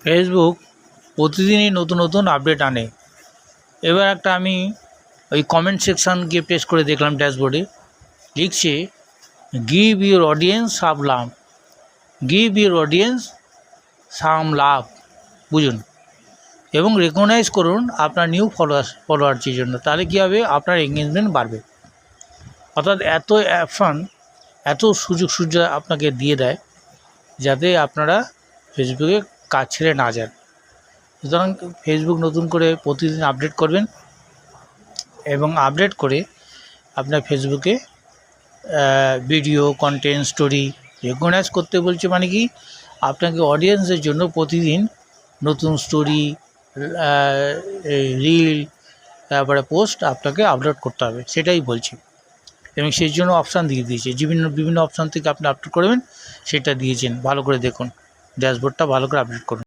Facebook প্রতিদিনই নতুন নতুন আপডেট আনে। এবার একটা আমি ওই কমেন্ট সেকশান গিয়ে প্রেস করে দেখলাম, ড্যাশবোর্ডে লিখছে give your audience some love, give your audience some love, বুঝুন, এবং রেকগনাইজ করুন আপনার নিউ ফলোয়ার্সের জন্য। তাহলে কী হবে, আপনার এঙ্গেজমেন্ট বাড়বে। অর্থাৎ এত অপশান, এত সুযোগ সুবিধা আপনাকে দিয়ে দেয় যাতে আপনারা ফেসবুকে কাজ ছেড়ে না যান। সুতরাং ফেসবুক নতুন করে প্রতিদিন আপডেট করবেন এবং আপডেট করে আপনার ফেসবুকে ভিডিও, কন্টেন্ট, স্টোরি রেকগনাইজ করতে বলছে। মানে কি, আপনাকে অডিয়েন্সের জন্য প্রতিদিন নতুন স্টোরি, রিল, তারপরে পোস্ট আপনাকে আপলোড করতে হবে, সেটাই বলছি। এবং সেই জন্য অপশান দিয়ে দিয়েছে, বিভিন্ন অপশান থেকে আপনি আপলোড করবেন, সেটা দিয়েছেন। ভালো করে দেখুন, ড্যাশবোর্ডটা ভালো করে আপডেট করুন।